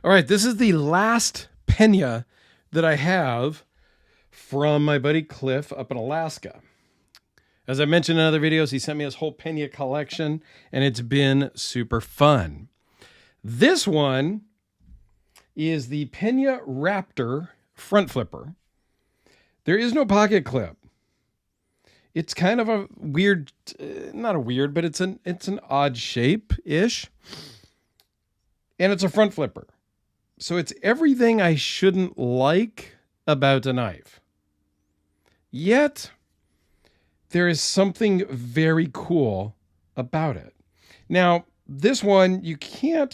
All right, this is the last Pena that I have from my buddy Cliff up in Alaska. As I mentioned in other videos, he sent me his whole Pena collection, and it's been super fun. This one is the Pena Raptor front flipper. There is no pocket clip. It's kind of a weird, not a weird, but it's an odd shape-ish. And it's a front flipper. So it's everything I shouldn't like about a knife. Yet, there is something very cool about it. Now, this one, you can,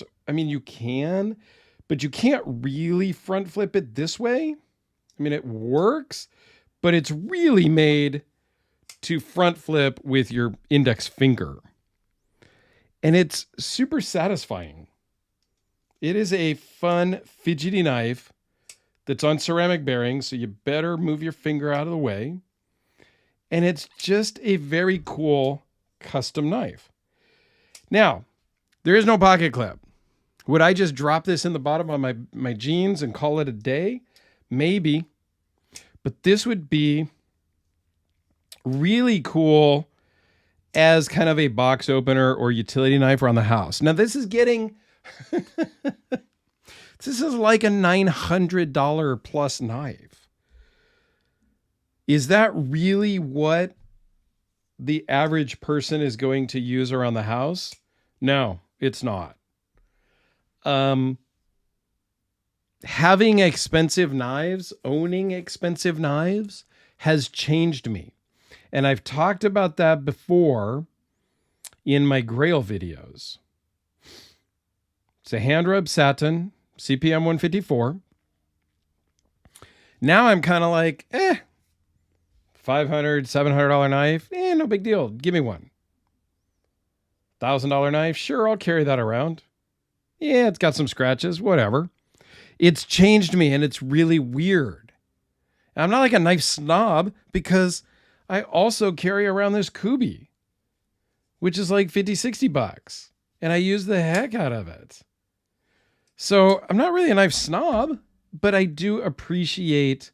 but you can't really front flip it this way. I mean, it works, but it's really made to front flip with your index finger. And it's super satisfying. It is a fun, fidgety knife that's on ceramic bearings, so you better move your finger out of the way. And it's just a very cool custom knife. Now, there is no pocket clip. Would I just drop this in the bottom of my jeans and call it a day? Maybe. But this would be really cool as kind of a box opener or utility knife around the house. Now, this is getting... This is like a $900 plus knife. Is that really what the average person is going to use around the house? No, it's not. Having expensive knives, owning expensive knives has changed me. And I've talked about that before in my Grail videos. It's a hand rub satin, CPM 154. Now I'm kind of like, $500, $700 knife, no big deal. Give me one. $1,000 knife, sure, I'll carry that around. Yeah, it's got some scratches, whatever. It's changed me, and it's really weird. I'm not like a knife snob because I also carry around this Kubi, which is like $50-$60, and I use the heck out of it. So I'm not really a knife snob, but I do appreciate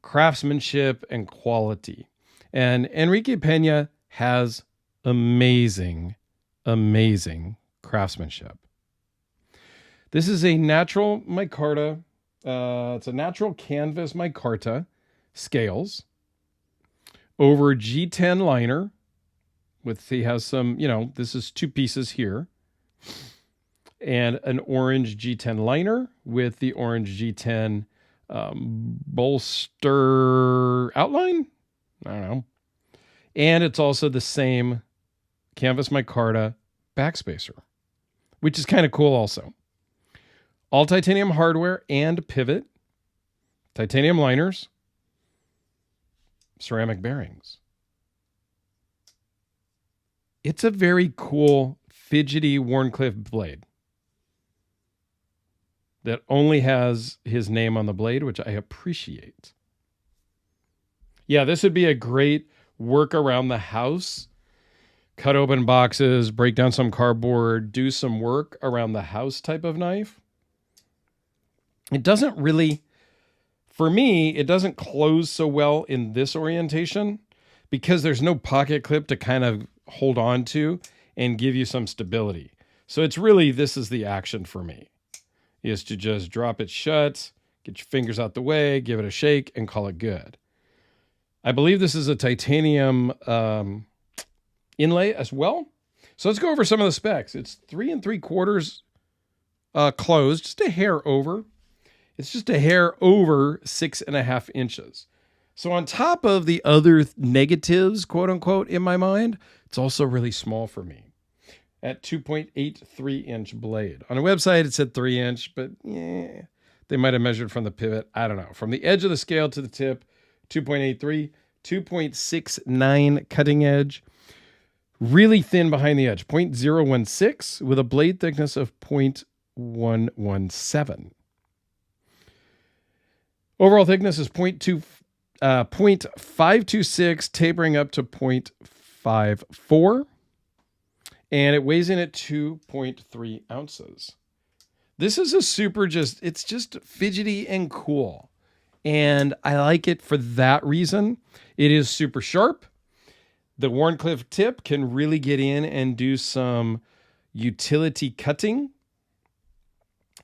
craftsmanship and quality. And Enrique Pena has amazing, amazing craftsmanship. This is a natural micarta. It's a natural canvas micarta scales over G10 liner he has some, this is 2 pieces here. And an orange G10 liner with the orange G10 bolster outline. I don't know. And it's also the same canvas micarta backspacer, which is kind of cool also. All titanium hardware and pivot, titanium liners, ceramic bearings. It's a very cool, fidgety Wharncliffe blade that only has his name on the blade, which I appreciate. Yeah, this would be a great work around the house. Cut open boxes, break down some cardboard, do some work around the house type of knife. It doesn't really, for me, it doesn't close so well in this orientation because there's no pocket clip to kind of hold on to and give you some stability. So it's really, this is the action for me, is to just drop it shut, get your fingers out the way, give it a shake, and call it good. I believe this is a titanium inlay as well. So let's go over some of the specs. It's 3 3/4 closed, just a hair over. It's just a hair over 6.5 inches. So on top of the other negatives, quote unquote, in my mind, it's also really small for me at 2.83 inch blade. On a website, it said 3 inch, but they might have measured from the pivot. I don't know. From the edge of the scale to the tip, 2.83, 2.69 cutting edge. Really thin behind the edge, 0.016 with a blade thickness of 0.117. Overall thickness is 0.526, tapering up to 0.54. And it weighs in at 2.3 ounces. This is a super it's just fidgety and cool. And I like it for that reason. It is super sharp. The Wharncliffe tip can really get in and do some utility cutting.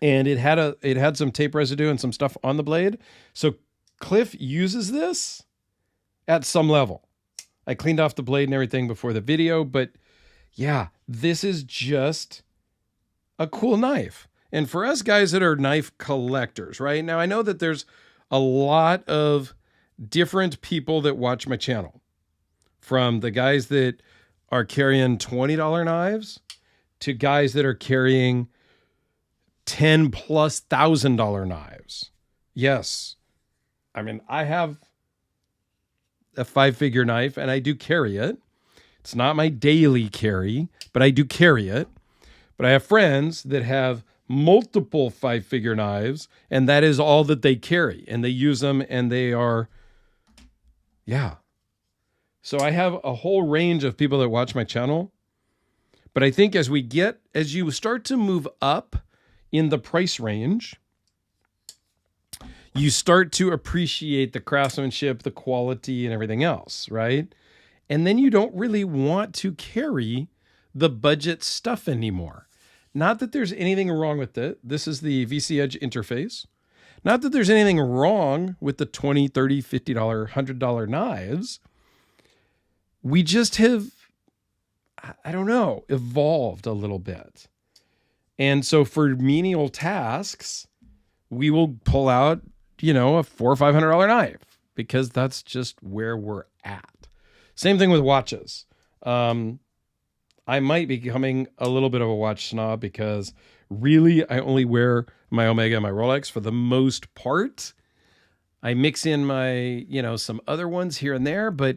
And it had some tape residue and some stuff on the blade. So Cliff uses this at some level. I cleaned off the blade and everything before the video, but yeah, this is just a cool knife. And for us guys that are knife collectors, right? Now I know that there's a lot of different people that watch my channel, from the guys that are carrying $20 knives to guys that are carrying $10,000+ knives. Yes. I mean, I have a 5-figure knife and I do carry it. It's not my daily carry, but I do carry it. But I have friends that have multiple 5-figure knives and that is all that they carry, and they use them, and they are, yeah. So I have a whole range of people that watch my channel. But I think as you start to move up in the price range, you start to appreciate the craftsmanship, the quality, and everything else, right? And then you don't really want to carry the budget stuff anymore. Not that there's anything wrong with it. This is the VC Edge interface. Not that there's anything wrong with the $20, $30, $50, $100 knives. We just have, I don't know, evolved a little bit. And so for menial tasks, we will pull out, a $400 or $500 knife, because that's just where we're at. Same thing with watches. I might be becoming a little bit of a watch snob, because really I only wear my Omega and my Rolex for the most part. I mix in my, some other ones here and there, but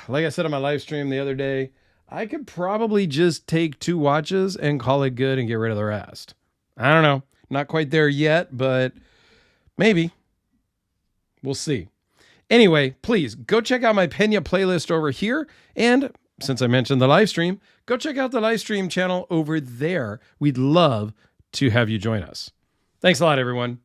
like I said on my live stream the other day, I could probably just take 2 watches and call it good and get rid of the rest. I don't know. Not quite there yet, but maybe. We'll see. Anyway, please go check out my Pena playlist over here. And since I mentioned the live stream, go check out the live stream channel over there. We'd love to have you join us. Thanks a lot, everyone.